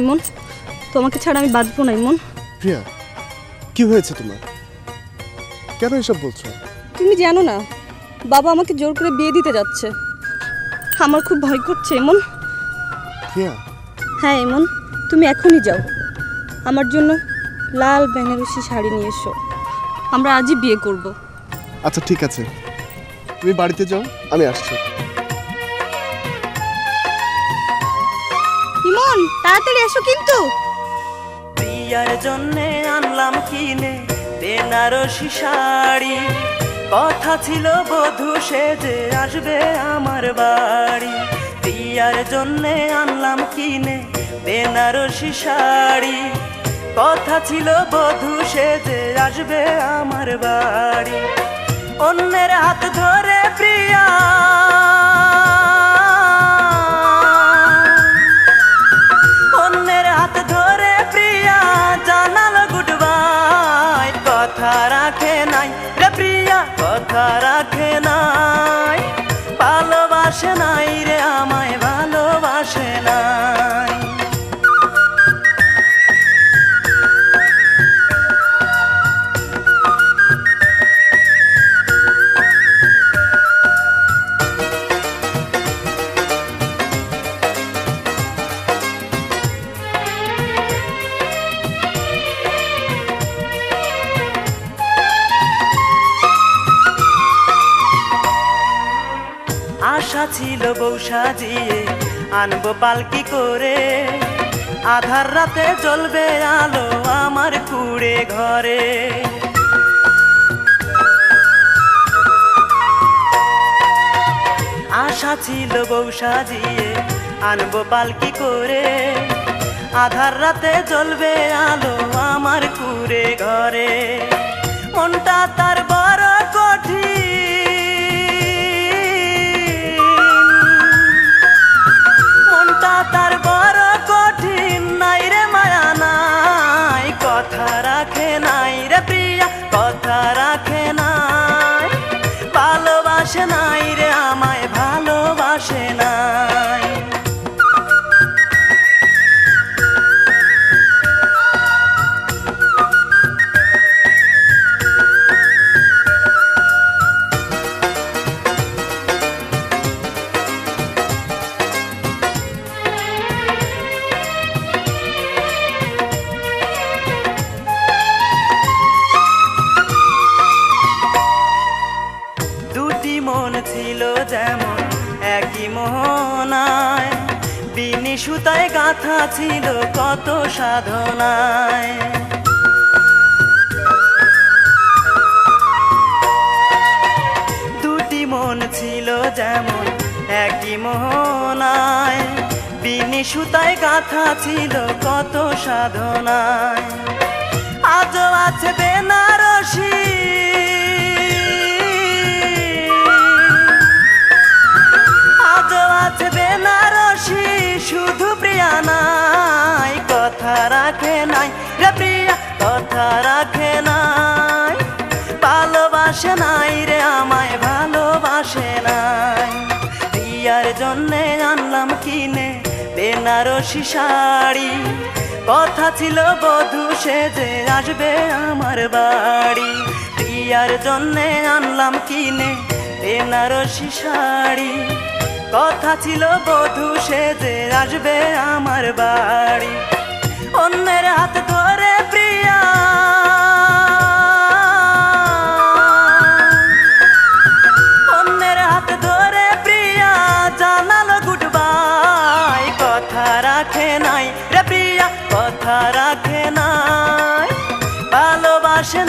ইমন, তোমাকে ছাড়া আমি বাঁচবো না ইমন। প্রিয়া, কি হয়েছে তোমার? কেন এসব বলছো? তুমি জানো না, বাবা আমাকে জোর করে বিয়ে দিতে যাচ্ছে। আমার খুব ভয় করছে ইমন। প্রিয়া, হ্যাঁ ইমন, তুমি এখনই যাও, আমার জন্য লাল বেনারসি শাড়ি নিয়ে এসো। আমরা আজই বিয়ে করব। আচ্ছা ঠিক আছে, তুমি বাড়িতে যাও, আমি আসছি। ইমন, তাড়াতাড়ি এসো কিন্তু। প্রিয়ার জন্যে আনলাম কিনে বেনারসি শাড়ি, কথা ছিল বধূ সেজে আসবে আমার বাড়ি। প্রিয়ার জন্যে আনলাম কিনে বেনারসি শাড়ি, কথা ছিল বধূ সেজে আসবে আমার বাড়ি। অন্যের হাত ধরে প্রিয়া, অন্যের হাত ধরে প্রিয়া জানালো গুড বাই। কথা রাখে নাই রে প্রিয়া, কথা রাখে নাই, ভালোবাসে নাই রে আমায়, ভালোবাসে নাই। আশা ছিল বউ সাজিয়ে আনবো পালকি করে, আধার রাতে জ্বলবে আলো আমার কুড়ে ঘরে। আশা ছিল বউ সাজিয়ে আনবো পালকি করে, আধার রাতে জ্বলবে আলো আমার কুড়ে ঘরে। মনটা তার বড় কঠিন, মনটা তার বড় কঠিন, নাই রে মায়া নাই, কথা রাখে নাই রে প্রিয়া, কথা রাখে নাই, ভালোবাসে নাই রে আমায়, ভালোবাসে নাই। দুটি মন ছিল যেমন একই মোহনায়, বিনি সুতায় গাঁথা ছিল কত সাধনায়। দুটি মন ছিল যেমন একই মোহনায়, বিনি সুতায় গাঁথা ছিল কত সাধনায়। আজও আছে বেনারসি, আজও আছে বেনারসি, শুধু প্রিয়া নাই, কথা রাখে নাই রে প্রিয়া, কথা রাখে নাই, ভালোবাসে নাই রে আমায়, ভালোবাসে নাই। প্রিয়ার জন্যে আনলাম কিনে বেনারসি শাড়ি, কথা ছিল বধূ সেজে আসবে আমার বাড়ি। প্রিয়ার জন্যে আনলাম কিনে বেনারসি শাড়ি, কথা ছিল বধূ সেজে আসবে আমার বাড়ি। অন্যের হাত ধরে প্রিয়া, অন্যের হাত ধরে প্রিয়া জানালো গুড বাই। কথা রাখে নাই রে প্রিয়া, কথা রাখে নাই, ভালোবাসে